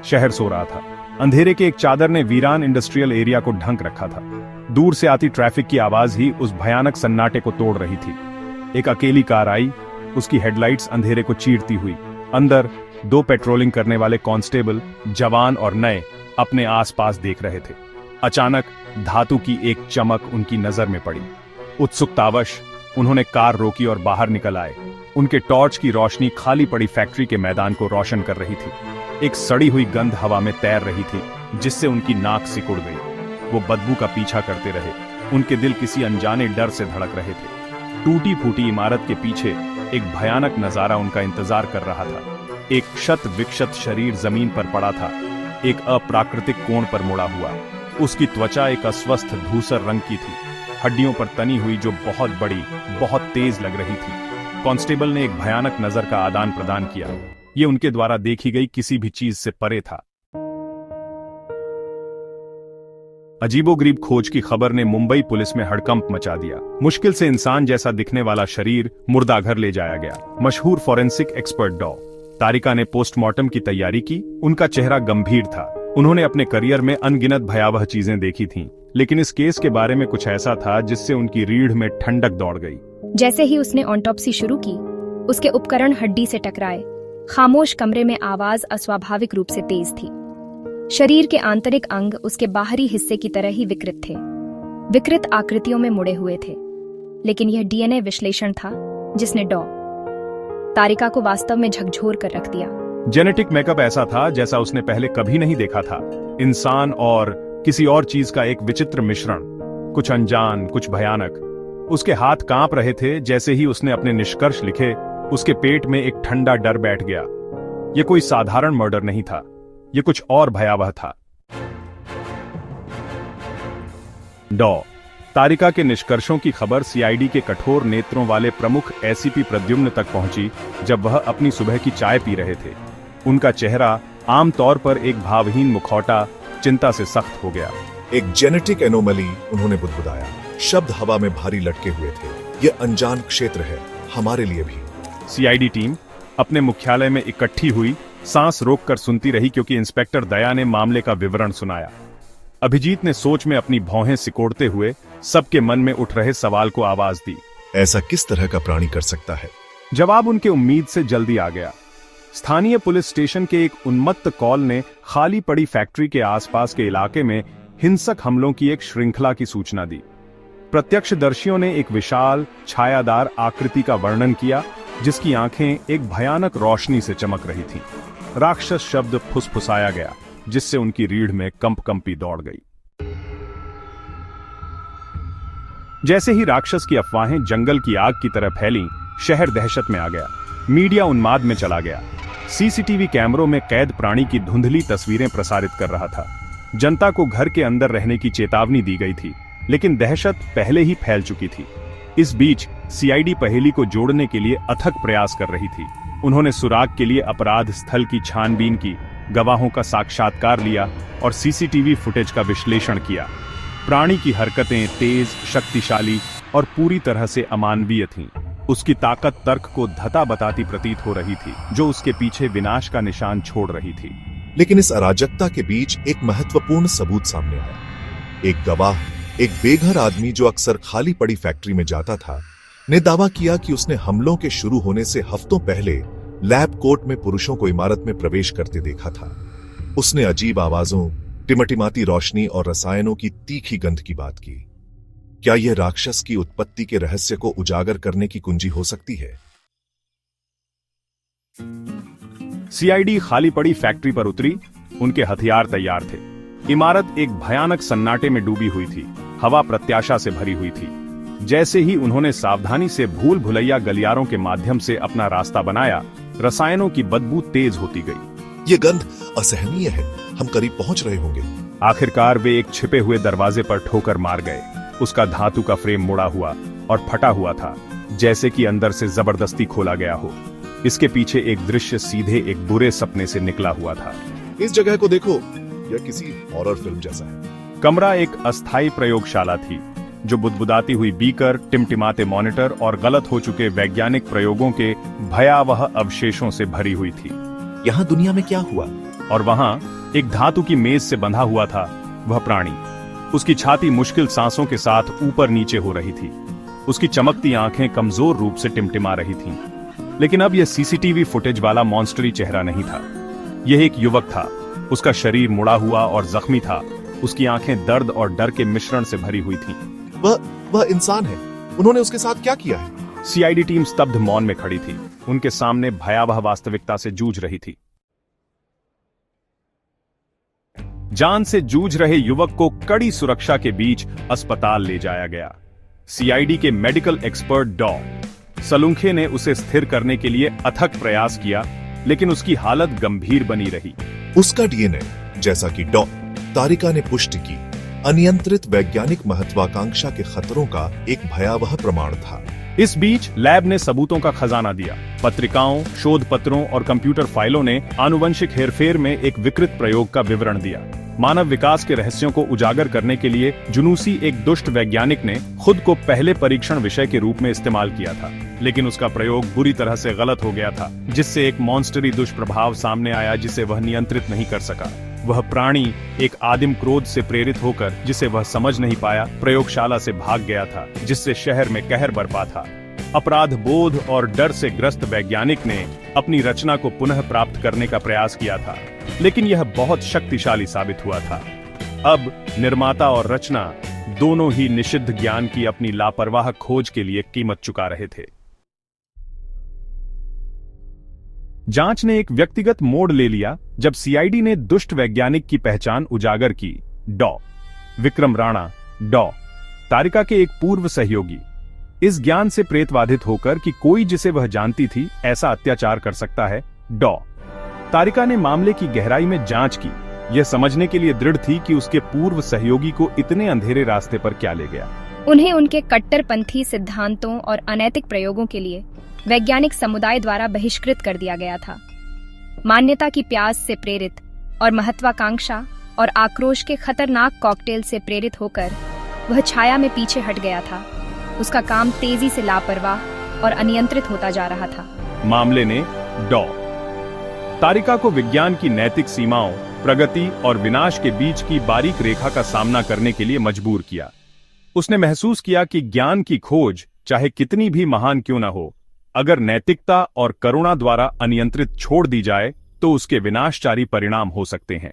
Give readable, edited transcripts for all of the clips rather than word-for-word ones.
शहर सो रहा था। अंधेरे के एक चादर ने वीरान इंडस्ट्रियल एरिया को ढक रखा था। दूर से आती ट्रैफिक की आवाज ही उस भयानक सन्नाटे को तोड़ रही थी। एक अकेली कार आई, उसकी हेडलाइट्स अंधेरे को चीरती हुई। अंदर 2 पेट्रोलिंग करने वाले कांस्टेबल, जवान और नए, अपने आसपास देख रहे थे। अचानक धातु की एक चमक उनकी नजर में पड़ी। उत्सुकतावश उन्होंने कार रोकी और बाहर निकल आए। उनके टॉर्च की रोशनी खाली पड़ी फैक्ट्री के मैदान को रोशन कर रही थी। एक सड़ी हुई गंध हवा में तैर रही थी, जिससे उनकी नाक सिकुड़ गई। वो बदबू का पीछा करते रहे। उनके दिल किसी अनजाने डर से धड़क रहे थे। टूटी फूटी इमारत के पीछे एक भयानक नजारा उनका इंतजार कर रहा था। एक क्षत विक्षत शरीर जमीन पर पड़ा था, एक अप्राकृतिक कोण पर मुड़ा हुआ। उसकी त्वचा एक अस्वस्थ धूसर रंग की थी, हड्डियों पर तनी हुई, जो बहुत बड़ी, बहुत तेज लग रही थी। कांस्टेबल ने एक भयानक नजर का आदान प्रदान किया। ये उनके द्वारा देखी गई किसी भी चीज से परे था। अजीबोगरीब खोज की खबर ने मुंबई पुलिस में हड़कंप मचा दिया। मुश्किल से इंसान जैसा दिखने वाला शरीर मुर्दा घर ले जाया गया। मशहूर फॉरेंसिक एक्सपर्ट डॉ. तारिका ने पोस्टमार्टम की तैयारी की। उनका चेहरा गंभीर था। उन्होंने अपने करियर में अनगिनत भयावह चीजें देखी थीं, लेकिन इस केस के बारे में कुछ ऐसा था जिससे उनकी रीढ़ में ठंडक दौड़ गई। जैसे ही उसने ऑटोप्सी शुरू की, उसके उपकरण हड्डी से टकराए। खामोश कमरे में आवाज अस्वाभाविक रूप से तेज थी। शरीर के आंतरिक अंग उसके बाहरी हिस्से की तरह ही विकृत थे, विकृत आकृतियों में मुड़े हुए थे। लेकिन यह डीएनए विश्लेषण था जिसने डॉ. तारिका को वास्तव में झकझोर कर रख दिया। जेनेटिक मेकअप ऐसा था जैसा उसने पहले कभी नहीं देखा था। इंसान और किसी और चीज का एक विचित्र मिश्रण, कुछ अनजान, कुछ भयानक। उसके हाथ कांप रहे थे। जैसे ही उसने अपने निष्कर्ष लिखे, उसके पेट में एक ठंडा डर बैठ गया। यह कोई साधारण मर्डर नहीं था, यह कुछ और भयावह था। डॉ. तारिका के निष्कर्षों की खबर सीआईडी के कठोर नेत्रों वाले प्रमुख एसीपी प्रद्युम्न तक पहुंची जब वह अपनी सुबह की चाय पी रहे थे। उनका चेहरा आमतौर पर एक भावहीन मुखौटा चिंता से सख्त हो गया। एक जेनेटिक एनोमली, उन्होंने बुदबुदाया। शब्द हवा में भारी लटके हुए थे। यह अनजान क्षेत्र है, हमारे लिए भी। सीआईडी टीम अपने मुख्यालय में इकट्ठी हुई, सांस रोककर सुनती रही, क्योंकि इंस्पेक्टर दया ने मामले का विवरण सुनाया। अभिजीत ने सोच में अपनी भौहें सिकोड़ते हुए सबके मन में उठ रहे सवाल को आवाज दी। ऐसा किस तरह का प्राणी कर सकता है? जवाब उनके उम्मीद से जल्दी आ गया। स्थानीय पुलिस स्टेशन के एक उन्मत्त कॉल ने खाली पड़ी फैक्ट्री के आसपास के इलाके में हिंसक हमलों की एक श्रृंखला की सूचना दी। प्रत्यक्षदर्शियों ने एक विशाल छायादार आकृति का वर्णन किया, जिसकी आंखें एक भयानक रोशनी से चमक रही थीं। राक्षस शब्द फुसफुसाया गया, जिससे उनकी रीढ़ में कंपकंपी दौड़ गई। जैसे ही राक्षस की अफवाहें जंगल की आग की तरह फैलीं, शहर दहशत में आ गया। मीडिया उन्माद में चला गया। सीसीटीवी कैमरों में कैद प्राणी की धुंधली तस्वीरें प्रसारित कर रहा था। जनता को घर के अंदर रहने की चेतावनी दी गई थी, लेकिन दहशत पहले ही फैल चुकी थी। इस बीच सीआईडी पहेली को जोड़ने के लिए अथक प्रयास कर रही थी। उन्होंने सुराग के लिए अपराध स्थल की छानबीन की, गवाहों का साक्षात्कार लिया और सीसीटीवी फुटेज का विश्लेषण किया। प्राणी की हरकतें तेज, शक्तिशाली और पूरी तरह से अमानवीय थीं। उसकी ताकत तर्क को धता बताती प्रतीत हो रही थी, जो उसके पीछे विनाश का निशान छोड़ रही थी। लेकिन इस अराजकता के बीच एक महत्वपूर्ण सबूत सामने आया। एक गवाह, एक बेघर आदमी जो अक्सर खाली पड़ी फैक्ट्री में जाता था, ने दावा किया कि उसने हमलों के शुरू होने से हफ्तों पहले लैब कोट में पुरुषों को इमारत में प्रवेश करते देखा था। उसने अजीब आवाजों, टिमटिमाती रोशनी और रसायनों की तीखी गंध की बात की। क्या यह राक्षस की उत्पत्ति के रहस्य को उजागर करने की कुंजी हो सकती है? सीआईडी खाली पड़ी फैक्ट्री पर उतरी। उनके हथियार तैयार थे। इमारत एक भयानक सन्नाटे में डूबी हुई थी। हवा प्रत्याशा से भरी हुई थी। जैसे ही उन्होंने सावधानी से भूल भुलैया गलियारों के माध्यम से अपना रास्ता बनाया, रसायनों की बदबू तेज होती गई। ये गंध असहनीय है, हम करीब पहुंच रहे होंगे। आखिरकार वे एक छिपे हुए दरवाजे पर ठोकर मार गए। उसका धातु का फ्रेम मुड़ा हुआ और फटा हुआ था, जैसे कि अंदर से जबरदस्ती खोला गया हो। इसके पीछे एक दृश्य सीधे एक बुरे सपने से निकला हुआ था। इस जगह को देखो, यह किसी हॉरर फिल्म जैसा है। कमरा एक अस्थायी प्रयोगशाला थी, जो बुदबुदाती हुई बीकर, टिमटिमाते मॉनिटर और गलत हो चुके वैज्ञानिक प्रयोगों के भयावह अवशेषों से भरी हुई थी। यहाँ दुनिया में क्या हुआ? और वहां एक धातु की मेज से बंधा हुआ था वह प्राणी। उसकी छाती मुश्किल सांसों के साथ ऊपर नीचे हो रही थी। उसकी चमकती आंखें कमजोर रूप से टिमटिमा रही थीं। लेकिन अब यह सीसीटीवी फुटेज वाला मॉन्स्टरी चेहरा नहीं था। यह एक युवक था। उसका शरीर मुड़ा हुआ और जख्मी था। उसकी आंखें दर्द और डर के मिश्रण से भरी हुई थीं। वह इंसान है। उन्होंने उसके साथ क्या किया है? सीआईडी टीम स्तब्ध मौन में खड़ी थी। उनके सामने भयावह वास्तविकता से जूझ रही थी। जान से जूझ रहे युवक को कड़ी सुरक्षा के बीच अस्पताल ले जाया गया। सीआईडी के मेडिकल एक्सपर्ट डॉ सलुंखे ने उसे स्थिर करने के लिए अथक प्रयास किया, लेकिन उसकी हालत गंभीर बनी रही। उसका डीएनए, जैसा कि डॉ तारिका ने पुष्टि की, अनियंत्रित वैज्ञानिक महत्वाकांक्षा के खतरों का एक भयावह प्रमाण था। इस बीच लैब ने सबूतों का खजाना दिया। पत्रिकाओं, शोध पत्रों और कंप्यूटर फाइलों ने आनुवंशिक हेरफेर में एक विकृत प्रयोग का विवरण दिया। मानव विकास के रहस्यों को उजागर करने के लिए जुनूसी एक दुष्ट वैज्ञानिक ने खुद को पहले परीक्षण विषय के रूप में इस्तेमाल किया था, लेकिन उसका प्रयोग बुरी तरह से गलत हो गया था, जिससे एक मॉन्स्टरी दुष्प्रभाव सामने आया जिसे वह नियंत्रित नहीं कर सका। वह प्राणी एक आदिम क्रोध से प्रेरित होकर, जिसे वह समझ नहीं पाया, प्रयोगशाला से भाग गया था, जिससे शहर में कहर बरपा था। अपराध बोध और डर से ग्रस्त वैज्ञानिक ने अपनी रचना को पुनः प्राप्त करने का प्रयास किया था, लेकिन यह बहुत शक्तिशाली साबित हुआ था। अब निर्माता और रचना दोनों ही निषिद्ध ज्ञान की अपनी लापरवाह खोज के लिए कीमत चुका रहे थे। जांच ने एक व्यक्तिगत मोड़ ले लिया जब सीआईडी ने दुष्ट वैज्ञानिक की पहचान उजागर की। डॉ विक्रम राणा, डॉ तारिका के एक पूर्व सहयोगी, इस ज्ञान से प्रेतवाधित होकर कि कोई जिसे वह जानती थी ऐसा अत्याचार कर सकता है। डॉ तारिका ने मामले की गहराई में जांच की, यह समझने के लिए दृढ़ थी कि उसके पूर्व सहयोगी को इतने अंधेरे रास्ते पर क्या ले गया। उन्हें उनके कट्टरपंथी सिद्धांतों और अनैतिक प्रयोगों के लिए वैज्ञानिक समुदाय द्वारा बहिष्कृत कर दिया गया था। मान्यता की प्यास से प्रेरित और महत्वाकांक्षा और आक्रोश के खतरनाक कॉकटेल से प्रेरित होकर वह छाया में पीछे हट गया था। उसका काम तेजी से लापरवाह और अनियंत्रित होता जा रहा था। मामले ने डॉ तारिका को विज्ञान की नैतिक सीमाओं, प्रगति और विनाश के बीच की बारीक रेखा का सामना करने के लिए मजबूर किया। उसने महसूस किया कि ज्ञान की खोज चाहे कितनी भी महान क्यों न हो, अगर नैतिकता और करुणा द्वारा अनियंत्रित छोड़ दी जाए तो उसके विनाशकारी परिणाम हो सकते हैं।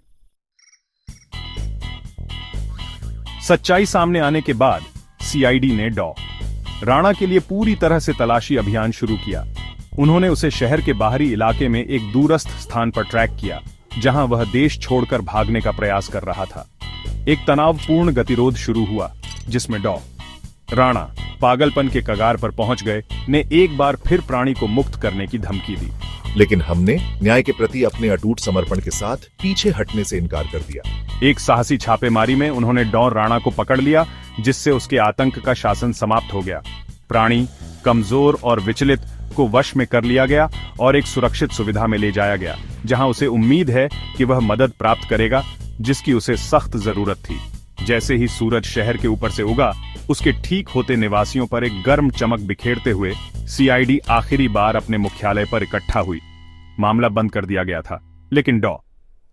सच्चाई सामने आने के बाद सीआईडी ने डॉ राणा के लिए पूरी तरह से तलाशी अभियान शुरू किया। उन्होंने उसे शहर के बाहरी इलाके में एक दूरस्थ स्थान पर ट्रैक किया, जहां वह देश छोड़कर भागने का प्रयास कर रहा था। एक तनावपूर्ण गतिरोध शुरू हुआ, जिसमें डॉ राणा पागलपन के कगार पर पहुंच गए ने एक बार फिर प्राणी को मुक्त करने की धमकी दी। लेकिन हमने न्याय के प्रति अपने अटूट समर्पण के साथ पीछे हटने से इनकार कर दिया। एक साहसी छापेमारी में उन्होंने डॉ राणा को पकड़ लिया, जिससे उसके आतंक का शासन समाप्त हो गया। प्राणी कमजोर और विचलित को वश में कर लिया गया और एक सुरक्षित सुविधा में ले जाया गया, जहां उसे उम्मीद है कि वह मदद प्राप्त करेगा जिसकी उसे सख्त जरूरत थी। जैसे ही सूरज शहर के ऊपर से उगा, उसके ठीक होते निवासियों पर एक गर्म चमक बिखेरते हुए सीआईडी आखिरी बार अपने मुख्यालय पर इकट्ठा हुई। मामला बंद कर दिया गया था, लेकिन डॉ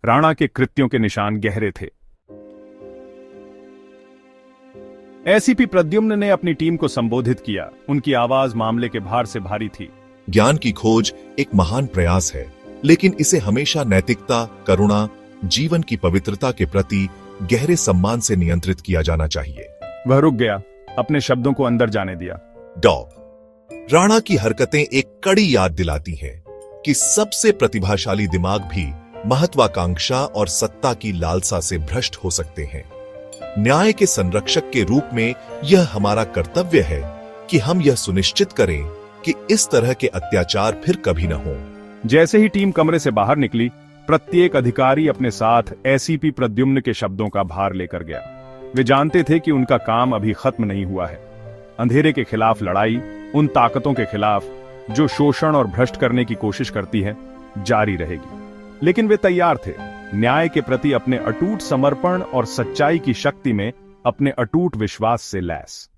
राणा के कृत्यों के निशान गहरे थे। एसीपी प्रद्युम्न ने अपनी टीम को संबोधित किया। उनकी आवाज मामले के भार से भारी थी। ज्ञान की खोज एक महान प्रयास है, लेकिन इसे हमेशा नैतिकता, करुणा, जीवन की पवित्रता के प्रति गहरे सम्मान से नियंत्रित किया जाना चाहिए। वह रुक गया, अपने शब्दों को अंदर जाने दिया। डॉ राणा की हरकतें एक कड़ी याद दिलाती हैं कि सबसे प्रतिभाशाली दिमाग भी महत्वाकांक्षा और सत्ता की लालसा से भ्रष्ट हो सकते हैं। न्याय के संरक्षक के रूप में यह हमारा कर्तव्य है कि हम यह सुनिश्चित करें कि इस तरह के अत्याचार फिर कभी न हो। जैसे ही टीम कमरे से बाहर निकली, प्रत्येक अधिकारी अपने साथ एसीपी प्रद्युम्न के शब्दों का भार लेकर गया। वे जानते थे कि उनका काम अभी खत्म नहीं हुआ है। अंधेरे के खिलाफ लड़ाई, उन ताकतों के खिलाफ जो शोषण और भ्रष्ट करने की कोशिश करती है, जारी रहेगी। लेकिन वे तैयार थे, न्याय के प्रति अपने अटूट समर्पण और सच्चाई की शक्ति में अपने अटूट विश्वास से लैस।